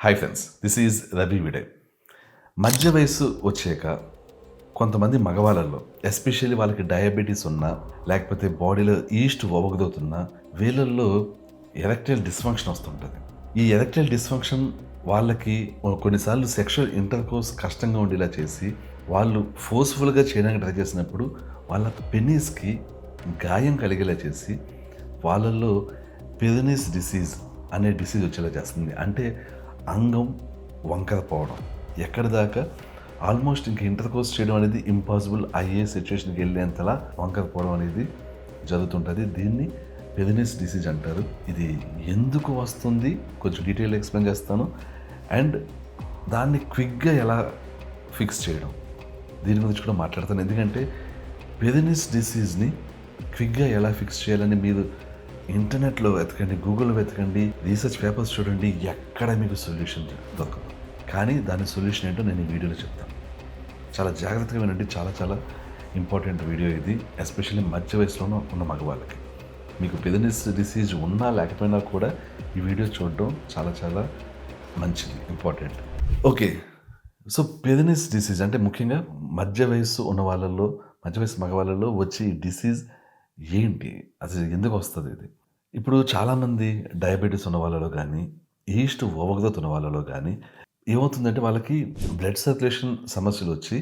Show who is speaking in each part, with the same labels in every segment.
Speaker 1: Hi friends, this is Ravi విడే. మధ్య వయస్సు వచ్చాక కొంతమంది మగవాళ్ళలో ఎస్పెషల్లీ వాళ్ళకి డయాబెటీస్ ఉన్నా లేకపోతే బాడీలో ఈస్ట్ ఓవగదవుతున్నా వీళ్ళల్లో ఎరెక్టైల్ డిస్ఫంక్షన్ వస్తుంటుంది. ఈ ఎరెక్టైల్ డిస్ఫంక్షన్ వాళ్ళకి కొన్నిసార్లు సెక్షువల్ ఇంటర్కోర్స్ కష్టంగా ఉండేలా చేసి వాళ్ళు ఫోర్స్ఫుల్గా చేయడానికి ట్రై చేసినప్పుడు వాళ్ళ పెనీస్కి గాయం కలిగేలా చేసి వాళ్ళల్లో పెరినిస్ డిసీజ్ అనే డిసీజ్ వచ్చేలా చేస్తుంది. అంటే అంగం వంకర పోవడం, ఎక్కడి దాకా ఆల్మోస్ట్ ఇంక ఇంటర్కోర్స్ చేయడం అనేది ఇంపాసిబుల్ అయ్యే సిచ్యువేషన్కి వెళ్ళేంతలా వంకర పోవడం అనేది జరుగుతుంటుంది. దీన్ని పెరినిస్ డిసీజ్ అంటారు. ఇది ఎందుకు వస్తుంది కొంచెం డీటెయిల్ ఎక్స్ప్లెయిన్ చేస్తాను. అండ్ దాన్ని క్విక్గా ఎలా ఫిక్స్ చేయడం దీని గురించి కూడా మాట్లాడతాను. ఎందుకంటే పెరినిస్ డిసీజ్ని క్విక్గా ఎలా ఫిక్స్ చేయాలని మీరు ఇంటర్నెట్లో వెతకండి, గూగుల్లో వెతకండి, రీసెర్చ్ పేపర్స్ చూడండి, ఎక్కడ మీకు సొల్యూషన్ దొరకదు. కానీ దాని సొల్యూషన్ ఏంటో నేను ఈ వీడియోలో చెప్తాను. చాలా జాగ్రత్తగా వినండి. చాలా చాలా ఇంపార్టెంట్ వీడియో ఇది, ఎస్పెషల్లీ మధ్య వయసులో ఉన్న మగవాళ్ళకి. మీకు పెరినిస్ డిసీజ్ ఉన్నా లేకపోయినా కూడా ఈ వీడియో చూడడం చాలా చాలా మంచిది, ఇంపార్టెంట్. ఓకే, సో పెరినిస్ డిసీజ్ అంటే ముఖ్యంగా మధ్య వయస్సు ఉన్న వాళ్ళల్లో, మధ్య వయసు మగవాళ్ళలో వచ్చే ఈ డిసీజ్ ఏంటి, అసలు ఎందుకు వస్తుంది ఇది? ఇప్పుడు చాలామంది డయాబెటీస్ ఉన్న వాళ్ళలో కానీ, ఈస్ట్ ఓవగదత్ ఉన్న వాళ్ళలో కానీ ఏమవుతుందంటే వాళ్ళకి బ్లడ్ సర్క్యులేషన్ సమస్యలు వచ్చి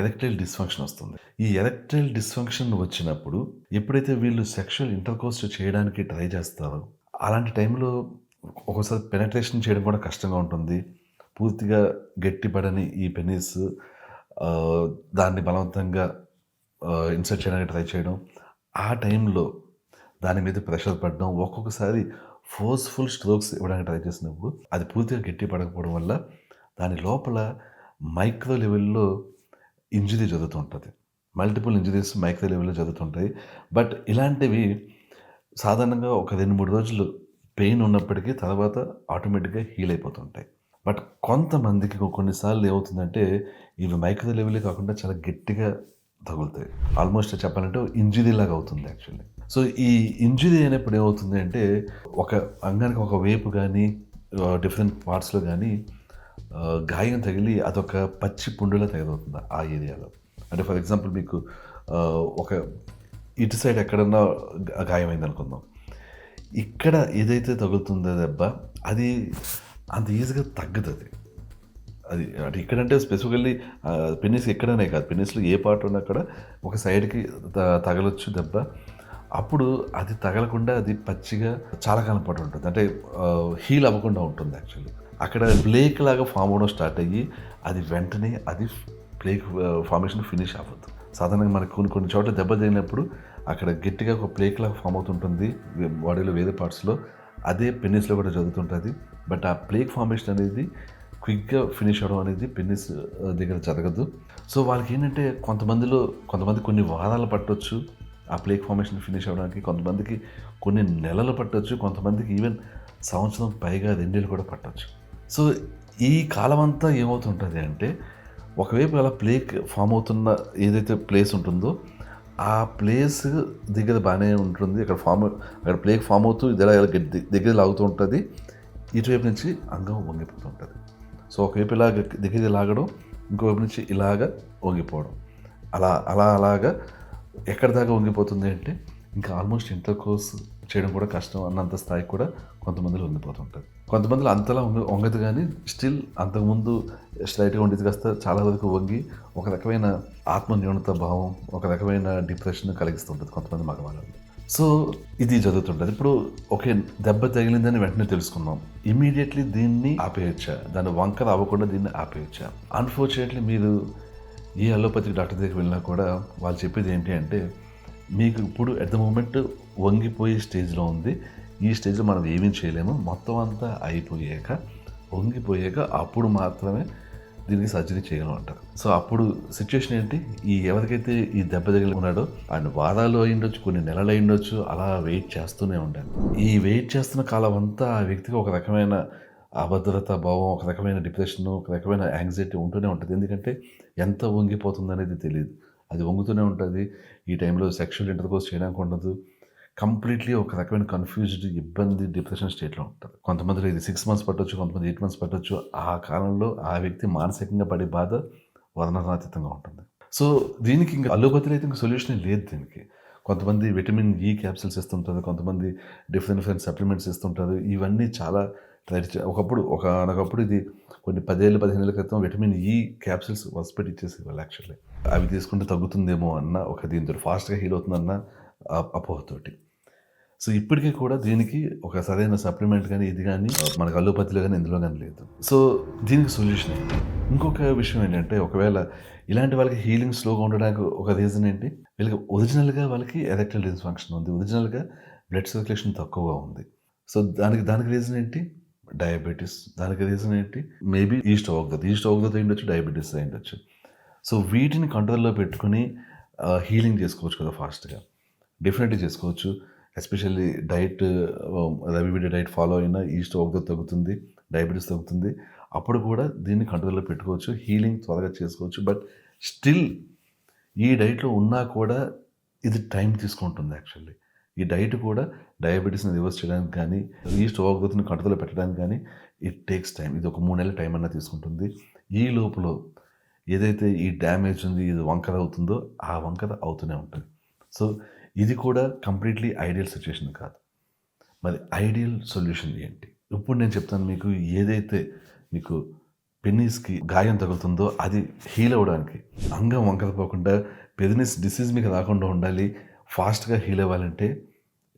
Speaker 1: ఎరెక్టైల్ డిస్ఫంక్షన్ వస్తుంది. ఈ ఎరెక్టైల్ డిస్ఫంక్షన్ వచ్చినప్పుడు ఎప్పుడైతే వీళ్ళు సెక్షువల్ ఇంటర్కోర్స్ చేయడానికి ట్రై చేస్తారో అలాంటి టైంలో ఒక్కోసారి పెనట్రేషన్ చేయడం కూడా కష్టంగా ఉంటుంది. పూర్తిగా గట్టిపడని ఈ పెనిస్ దాన్ని బలవంతంగా ఇన్సర్ట్ చేయడానికి ట్రై చేయడం, ఆ టైంలో దాని మీద ప్రెషర్ పడడం, ఒక్కొక్కసారి ఫోర్స్ఫుల్ స్ట్రోక్స్ ఇవ్వడానికి ట్రై చేసినప్పుడు అది పూర్తిగా గట్టి పడకపోవడం వల్ల దాని లోపల మైక్రో లెవెల్లో ఇంజరీ జరుగుతూ ఉంటుంది. మల్టిపుల్ ఇంజరీస్ మైక్రో లెవెల్లో జరుగుతుంటాయి. బట్ ఇలాంటివి సాధారణంగా ఒక 2-3 రోజులు పెయిన్ ఉన్నప్పటికీ తర్వాత ఆటోమేటిక్గా హీల్ అయిపోతుంటాయి. బట్ కొంతమందికి కొన్నిసార్లు ఏమవుతుందంటే ఇవి మైక్రో లెవెలే కాకుండా చాలా గట్టిగా తగులుతాయి. ఆల్మోస్ట్ చెప్పాలంటే ఇంజరీ లాగా అవుతుంది యాక్చువల్లీ. సో ఈ ఇంజరీ అయినప్పుడు ఏమవుతుంది అంటే ఒక అంగానికి ఒక వైపు కానీ డిఫరెంట్ పార్ట్స్లో కానీ గాయం తగిలి అదొక పచ్చి పుండులా తయారవుతుంది ఆ ఏరియాలో. అంటే ఫర్ ఎగ్జాంపుల్ మీకు ఒక ఇటు సైడ్ ఎక్కడన్నా గాయమైంది అనుకుందాం, ఇక్కడ ఏదైతే తగులుతుందో దెబ్బ అది అంత ఈజీగా తగ్గదు. అది అంటే ఇక్కడంటే స్పెసిఫికల్లీ పెనిస్ ఎక్కడనే కాదు, పెనిస్లో ఏ పార్ట్ ఉన్నా అక్కడ ఒక సైడ్కి తగలొచ్చు దెబ్బ. అప్పుడు అది తగలకుండా అది పచ్చిగా చాలా కాలం పాటు ఉంటుంది, అంటే హీల్ అవ్వకుండా ఉంటుంది యాక్చువల్లీ. అక్కడ ప్లేక్ లాగా ఫామ్ అవ్వడం స్టార్ట్ అయ్యి అది వెంటనే అది ప్లేక్ ఫార్మేషన్ ఫినిష్ అవ్వదు. సాధారణంగా మనకు కొన్ని చోట్ల దెబ్బ తగిలినప్పుడు అక్కడ గట్టిగా ఒక ప్లేక్ లాగా ఫామ్ అవుతుంటుంది బాడీలో వేరే పార్ట్స్లో, అదే పెనిస్లో కూడా జరుగుతుంటుంది. బట్ ఆ ప్లేక్ ఫార్మేషన్ అనేది క్విక్గా ఫినిష్ అవ్వడం అనేది పెనిస్ దగ్గర జరగదు. సో వాళ్ళకి ఏంటంటే కొంతమంది కొన్ని వారాలు పట్టొచ్చు ఆ ప్లేక్ ఫార్మేషన్ ఫినిష్ అవ్వడానికి, కొంతమందికి కొన్ని నెలలు పట్టొచ్చు, కొంతమందికి ఈవెన్ సంవత్సరం పైగా 2 ఏళ్ళు కూడా పట్టొచ్చు. సో ఈ కాలం అంతా ఏమవుతుంటుంది అంటే ఒకవైపు అలా ప్లేక్ ఫామ్ అవుతున్న ఏదైతే ప్లేస్ ఉంటుందో ఆ ప్లేస్ దగ్గర బాగానే ఉంటుంది, అక్కడ ప్లేక్ ఫామ్ అవుతూ ఇది దగ్గర లాగుతూ ఉంటుంది, ఇటువైపు నుంచి అంగం వంగిపోతూ ఉంటుంది. సో ఒకవైపు ఇలాగ దగ్గర లాగడం, ఇంకోవైపు నుంచి ఇలాగ వంగిపోవడం, అలాగా ఎక్కడి దాకా వంగిపోతుంది అంటే ఇంకా ఆల్మోస్ట్ ఇంటర్కోర్స్ చేయడం కూడా కష్టం అన్నంత స్థాయికి కూడా కొంతమందిలో వంగిపోతుంటుంది. కొంతమందిలో అంతలా వంగదు, కానీ స్టిల్ అంతకుముందు స్ట్రైట్గా ఉండేది కాస్త చాలా వరకు వంగి ఒక రకమైన ఆత్మన్యూనత భావం, ఒక రకమైన డిప్రెషన్ కలిగిస్తుంటుంది కొంతమంది మగవాళ్ళని. సో ఇది జరుగుతుంటుంది. ఇప్పుడు ఓకే, దెబ్బ తగిలిందని వెంటనే తెలుసుకున్నాం, ఇమీడియట్లీ దీన్ని ఆపేయచ్చా, దాని వంకర అవ్వకుండా దీన్ని ఆపేయచ్చా? అన్ఫార్చునేట్లీ మీరు ఏ అలోపతిక్ డాక్టర్ దగ్గరికి వెళ్ళినా కూడా వాళ్ళు చెప్పేది ఏంటి అంటే మీకు ఇప్పుడు ఎట్ ద మూమెంట్ వంగిపోయే స్టేజ్లో ఉంది, ఈ స్టేజ్లో మనం ఏమీ చేయలేము, మొత్తం అంతా అయిపోయాక వంగిపోయాక అప్పుడు మాత్రమే దీనికి సర్జరీ చేయగలం అంటారు. సో అప్పుడు సిచ్యువేషన్ ఏంటి, ఎవరికైతే ఈ దెబ్బ తగిలి ఉన్నాడో ఆయన వారాలు అయ్యుండొచ్చు, కొన్ని నెలలు అయ్యుండొచ్చు, అలా వెయిట్ చేస్తూనే ఉండాలి. ఈ వెయిట్ చేస్తున్న కాలం అంతా ఆ వ్యక్తికి ఒక రకమైన అభద్రతా భావం, ఒక రకమైన డిప్రెషన్, ఒక రకమైన యాంగ్జైటీ ఉంటూనే ఉంటుంది. ఎందుకంటే ఎంత వంగిపోతుంది అనేది తెలియదు, అది వంగుతూనే ఉంటుంది. ఈ టైంలో సెక్షువల్ ఇంటర్కోర్స్ చేయడానికి ఉండదు, కంప్లీట్లీ ఒక రకమైన కన్‌ఫ్యూజ్డ్, ఇబ్బంది, డిప్రెషన్ స్టేట్‌లో ఉంటారు. కొంతమందిలో ఇది 6 మంత్స్ పట్టొచ్చు, కొంతమంది 8 మంత్స్ పట్టొచ్చు. ఆ కాలంలో ఆ వ్యక్తి మానసికంగా పడే బాధ వర్ణనాతీతంగా ఉంటుంది. సో, దీనికి ఇంక అలోపతిలో అయితే ఇంక సొల్యూషనే లేదు దీనికి. కొంతమంది విటమిన్ ఇ క్యాప్సూల్స్ ఇస్తుంటారు. కొంతమంది డిఫరెంట్ డిఫరెంట్ సప్లిమెంట్స్ ఇస్తుంటారు. ఇవన్నీ చాలా ఒకానొకప్పుడు ఇది కొన్ని 10 ఏళ్ళు, 15 ఏళ్ల క్రితం విటమిన్ ఇ క్యాప్సూల్స్ వసపెట్టి ఇచ్చేసేవాళ్ళు యాక్చువల్లీ. అవి తీసుకుంటే తగ్గుతుందేమో అన్న ఒక దీంతోటి ఫాస్ట్‌గా హీల్ అవుతుందన్న అపోహతోటి. సో, ఇప్పటికి కూడా దీనికి ఒక సరైన సప్లిమెంట్ గాని, ఇది గాని మనకు అలోపతిలో గాని, ఇందులో గాని లేదు. సో, దీనికి సొల్యూషన్ ఏంటి? ఇంకొక విషయం ఏంటంటే, ఒకవేళ ఇలాంటి వాళ్ళకి హీలింగ్ స్లోగా ఉండడానికి ఒక రీజన్ ఏంటి? వీళ్ళకి ఒరిజినల్‌గా వాళ్ళకి ఎరెక్టైల్ డిస్‌ఫంక్షన్ ఉంది. ఒరిజినల్‌గా బ్లడ్ సర్క్యులేషన్ తక్కువగా ఉంది. సో, దానికి రీజన్ ఏంటి? డయాబెటిస్. దానికి రీజన్ ఏంటి? Maybe yeast overgrowth. Yeast overgrowth అయ్యుండొచ్చు, డయాబెటిస్ అయ్యుండొచ్చు. సో, వీటిని కంట్రోల్‌లో పెట్టుకొని హీలింగ్ చేసుకోవచ్చు కదా ఫాస్ట్‌గా. డెఫినెట్‌గా చేసుకోవచ్చు. ఎస్పెషల్లీ డైట్ రవివిడి డైట్ ఫాలో అయినా ఈస్ట్ అవగత తగ్గుతుంది, డయాబెటిస్ తగ్గుతుంది. అప్పుడు కూడా దీన్ని కంట్రోల్‌లో పెట్టుకోవచ్చు. హీలింగ్ త్వరగా చేసుకోవచ్చు. బట్ స్టిల్ ఈ డైట్‌లో ఉన్నా కూడా ఇది టైం తీసుకుంటుంది యాక్చువల్లీ. ఈ డైట్ కూడా డయాబెటిస్‌ని రివర్స్ చేయడానికి గానీ, ఈస్ట్ ఓవర్ కంట్రోల్‌లో పెట్టడానికి గానీ ఇట్ టేక్స్ టైమ్. ఇది ఒక 3 నెలల టైం అన్నా తీసుకుంటుంది. ఈ లోపులో ఏదైతే ఈ డ్యామేజ్ ఉంది, ఇది వంకర అవుతుందో, ఆ వంకర అవుతూనే ఉంటుంది. సో, ఇది కూడా కంప్లీట్‌లీ ఐడియల్ సిట్యుయేషన్ కాదు. మరి ఐడియల్ సొల్యూషన్ ఏంటి? ఇప్పుడు నేను చెప్తాను మీకు ఏదైతే మీకు పెన్నీస్‌కి గాయం తగులుతుందో అది హీల్ అవ్వడానికి, అంగం వంకర పోకుండా పెనిస్ డిసీజ్ మీకు రాకుండా ఉండాలి, ఫాస్ట్‌గా హీల్ అవ్వాలంటే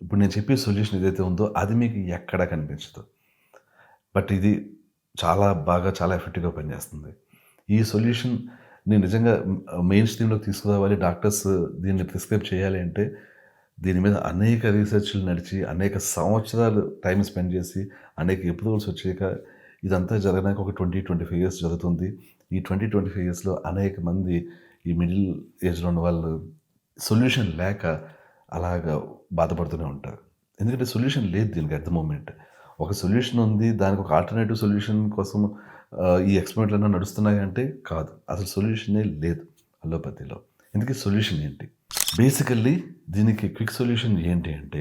Speaker 1: ఇప్పుడు నేను చెప్పే సొల్యూషన్ ఏదైతే ఉందో అది మీకు ఎక్కడా కనిపించదు. బట్ ఇది చాలా ఎఫెక్టివ్‌గా పనిచేస్తుంది. ఈ సొల్యూషన్‌ని నిజంగా మెయిన్ స్ట్రీమ్‌లోకి తీసుకురావాలి. డాక్టర్స్ దీన్ని ప్రిస్క్రైబ్ చేయాలి అంటే దీని మీద అనేక రీసెర్చ్‌లు నడిచి, అనేక సంవత్సరాలు టైమ్ స్పెండ్ చేసి, అనేక అప్రూవల్స్ వచ్చాక ఇదంతా జరగడానికి ఒక 25 ఇయర్స్ జరుగుతుంది. ఈ 25 ఇయర్స్‌లో అనేక మంది ఈ మిడిల్ ఏజ్‌లో ఉన్న వాళ్ళు సొల్యూషన్ లేక అలాగా బాధపడుతూనే ఉంటారు. ఎందుకంటే సొల్యూషన్ లేదు దీనికి అట్ ద మొమెంట్. ఒక సొల్యూషన్ ఉంది. దానికి ఒక ఆల్టర్‌నేటివ్ సొల్యూషన్ కోసం ఈ ఎక్స్‌పెరిమెంట్‌లన్నీ నడుస్తున్నాయంటే కాదు. అసలు సొల్యూషనే లేదు అలోపతిలో. ఇంతకీ సొల్యూషన్ ఏంటి? బేసికల్లీ దీనికి క్విక్ సొల్యూషన్ ఏంటి అంటే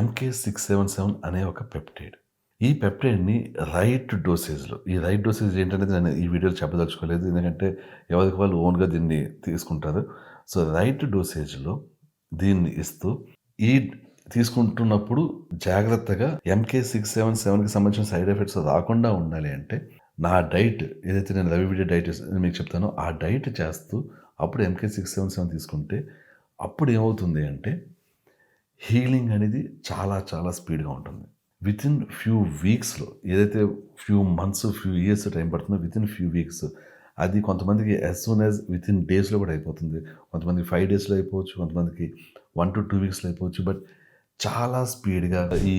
Speaker 1: MK677 అనే ఒక పెప్టైడ్. ఈ పెప్టైడ్‌ని రైట్ డోసేజ్‌లో ఈ రైట్ డోసేజ్ ఏంటనేది నేను ఈ వీడియోలో చెప్పదలుచుకోలేదు. ఎందుకంటే ఎవరికి వాళ్ళు ఓన్‌గా దీన్ని తీసుకుంటారు. సో, రైట్ డోసేజ్‌లో దీన్ని ఇస్తూ ఈ తీసుకుంటున్నప్పుడు జాగ్రత్తగా MK677కి సంబంధించిన సైడ్ ఎఫెక్ట్స్ రాకుండా ఉండాలి అంటే నా డైట్ ఏదైతే నేను రవివిడి డైట్ మీకు చెప్తానో ఆ డైట్ చేస్తూ అప్పుడు MK677 తీసుకుంటే అప్పుడు ఏమవుతుంది అంటే హీలింగ్ అనేది చాలా స్పీడ్‌గా ఉంటుంది. వితిన్ ఫ్యూ వీక్స్‌లో ఏదైతే few months, few years time పడుతుందో వితిన్ ఫ్యూ వీక్స్ అది కొంతమందికి యాస్ సూన్ యాస్ వితిన్ డేస్‌లో కూడా అయిపోతుంది. కొంతమందికి 5 డేస్‌లో అయిపోవచ్చు. కొంతమందికి 1-2 వీక్స్‌లో అయిపోవచ్చు. బట్ చాలా స్పీడ్‌గా ఈ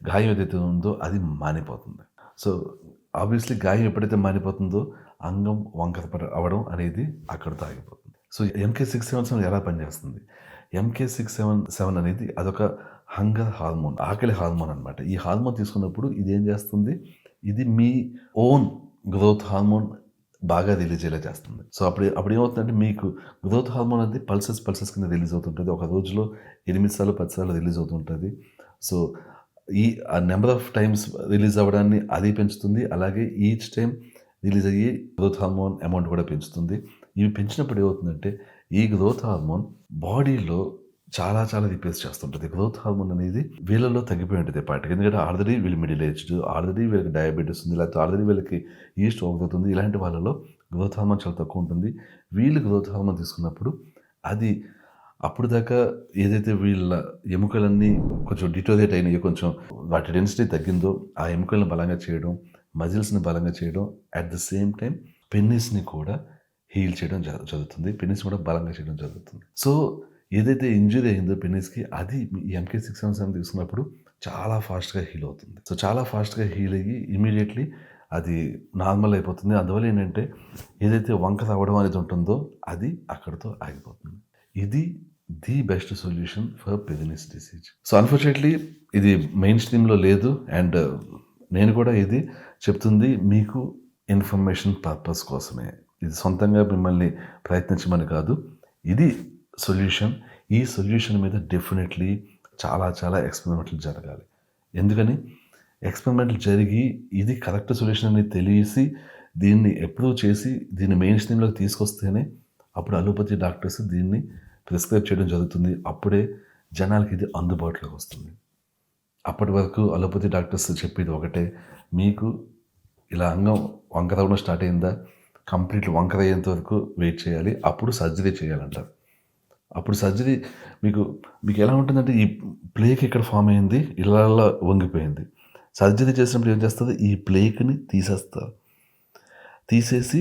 Speaker 1: గాయం ఏదైతే ఉందో అది మానిపోతుంది. సో, ఆబ్వియస్‌లీ గాయం ఎప్పుడైతే మానిపోతుందో అంగం వంకర అవ్వడం అనేది అక్కడితో ఆగిపోతుంది. సో, MK677 ఎలా పనిచేస్తుంది? MK677 అనేది అదొక హంగర్ హార్మోన్, ఆకలి హార్మోన్ అనమాట. ఈ హార్మోన్ తీసుకున్నప్పుడు ఇదేం చేస్తుంది? ఇది మీ ఓన్ గ్రోత్ హార్మోన్ బాగా రిలీజ్ అయ్యేలా చేస్తుంది. సో, అప్పుడు ఏమవుతుందంటే మీకు గ్రోత్ హార్మోన్ అనేది పల్సెస్ కింద రిలీజ్ అవుతుంటది. ఒక రోజులో 8 సార్లు, 10 సార్లు రిలీజ్ అవుతుంటది. సో, ఆ నంబర్ ఆఫ్ టైమ్స్ రిలీజ్ అవ్వడాన్ని అది పెంచుతుంది. అలాగే ఈచ్ టైమ్ రిలీజ్ అయ్యే గ్రోత్ హార్మోన్ అమౌంట్ కూడా పెంచుతుంది. ఇవి పెంచినప్పుడు ఏమవుతుందంటే ఈ గ్రోత్ హార్మోన్ బాడీలో చాలా రిపేర్స్ చేస్తుంటది. గ్రోత్ హార్మోన్ అనేది వీళ్ళలో తగ్గిపోయి ఉంటది పాటికి. ఎందుకంటే ఆల్రెడీ వీళ్ళు మిడిల్ ఏజ్డ్, ఆల్రెడీ వీళ్ళకి డయాబెటిస్ ఉంది, లేకపోతే ఆల్రెడీ వీళ్ళకి ఈస్ట్ అవుతుంది. ఇలాంటి వాళ్ళలో గ్రోత్ హార్మోన్ చాలా తక్కువ ఉంటుంది. వీళ్ళు గ్రోత్ హార్మోన్ తీసుకున్నప్పుడు అది అప్పుడు దాకా ఏదైతే వీళ్ళ ఎముకలన్నీ కొంచెం డిటోరియేట్ అయినాయో, కొంచెం వాటి డెన్సిటీ తగ్గిందో ఆ ఎముకలను బలంగా చేయడం, మజిల్స్‌ని బలంగా చేయడం, అట్ ద సేమ్ టైమ్ పెన్నిస్‌ని కూడా హీల్ చేయడం జరుగుతుంది. పెన్నిస్ కూడా బలంగా చేయడం జరుగుతుంది. సో, ఏదైతే ఇంజ్యూరీ అయిందో పెన్నిస్‌కి అది ఈ MK677 తీసుకున్నప్పుడు చాలా ఫాస్ట్‌గా హీల్ అవుతుంది. సో, చాలా ఫాస్ట్‌గా హీల్ అయ్యి ఇమ్మీడియేట్లీ అది నార్మల్ అయిపోతుంది. అందువల్ల ఏంటంటే ఏదైతే వంకర అవ్వడం అనేది ఉంటుందో అది అక్కడితో ఆగిపోతుంది. ఇది the best solution for penis disease. So, unfortunately ఇది మెయిన్ స్ట్రీమ్‌లో లేదు. అండ్ నేను కూడా ఇది చెప్తుంది మీకు ఇన్ఫర్మేషన్ పర్పస్ కోసమే. ఇది సొంతంగా మిమ్మల్ని ప్రయత్నించమని కాదు. ఇది సొల్యూషన్. ఈ సొల్యూషన్ మీద డెఫినెట్‌లీ చాలా చాలా ఎక్స్పెరిమెంట్లు జరగాలి. ఎందుకని ఎక్స్పెరిమెంట్లు జరిగి ఇది కరెక్ట్ సొల్యూషన్ అని తెలిసి దీన్ని అప్రూవ్ చేసి దీన్ని మెయిన్ స్ట్రీమ్‌లోకి తీసుకొస్తేనే అప్పుడు అలోపతి డాక్టర్స్ దీన్ని ప్రిస్క్రైబ్ చేయడం జరుగుతుంది. అప్పుడే జనాలకి ఇది అందుబాటులోకి వస్తుంది. అప్పటి వరకు అలోపతి డాక్టర్స్ చెప్పేది ఒకటే, మీకు ఇలా అంగం వంకర అవ్వడం స్టార్ట్ అయిందా, కంప్లీట్ వంకర అయ్యేంత వరకు వెయిట్ చేయాలి. అప్పుడు సర్జరీ చేయాలంటారు. అప్పుడు సర్జరీ మీకు మీకు ఎలా ఉంటుందంటే ఈ ప్లేక్ ఇక్కడ ఫామ్ అయింది. ఇలా వంగిపోయింది. సర్జరీ చేసినప్పుడు ఏం చేస్తది? ఈ ప్లేక్‌ని తీసేస్తారు. తీసేసి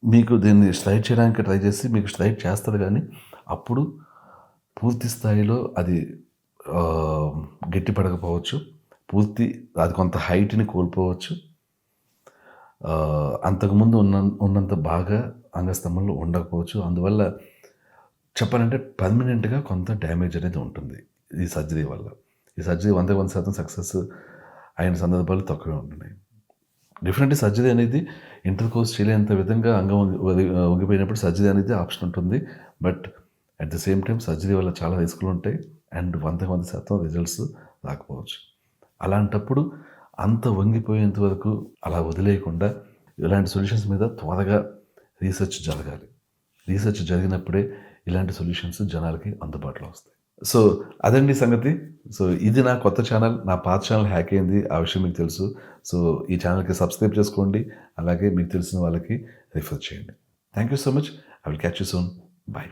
Speaker 1: మీకు దీన్ని స్ట్రైట్ చేయడానికి ట్రై చేసి మీకు స్ట్రైట్ చేస్తది గానీ, అప్పుడు పూర్తి స్థాయిలో అది ఆహ్, గట్టిపడకపోవచ్చు. అది కొంత హైట్‌ని కోల్పోవచ్చు. అంతకుముందు ఉన్నంత బాగా అంగస్తంభనలు ఉండకపోవచ్చు. అందువల్ల చెప్పాలంటే పర్మనెంట్‌గా కొంత డ్యామేజ్ అనేది ఉంటుంది ఈ సర్జరీ వల్ల. ఈ సర్జరీ 100% సక్సెస్ అయిన సందర్భాలు తక్కువే ఉంటున్నాయి. డెఫినెట్‌లీ సర్జరీ అనేది ఇంటర్‌కోర్స్ చేయలేనంత విధంగా అంగం వంగిపోయినప్పుడు సర్జరీ అనేది ఆప్షన్ ఉంటుంది. But at the same time surgery వల్ల చాలా రిస్కులు ఉంటాయి. అండ్ 100% రిజల్ట్స్ రాకపోవచ్చు. అలాంటప్పుడు అంత వంగిపోయేంత వరకు అలా వదిలేయకుండా ఇలాంటి సొల్యూషన్స్ మీద త్వరగా రీసెర్చ్ జరగాలి. రీసెర్చ్ జరిగినప్పుడే ఇలాంటి సొల్యూషన్స్ జనాలకి అందుబాటులో వస్తాయి. సో, అదండి సంగతి. సో, ఇది నా కొత్త ఛానల్. నా పాత ఛానల్ హ్యాక్ అయింది. ఆ విషయం మీకు తెలుసు. సో, ఈ ఛానల్‌కి సబ్స్క్రైబ్ చేసుకోండి. అలాగే మీకు తెలిసిన వాళ్ళకి రిఫర్ చేయండి. Thank you so much. I will catch you soon. By.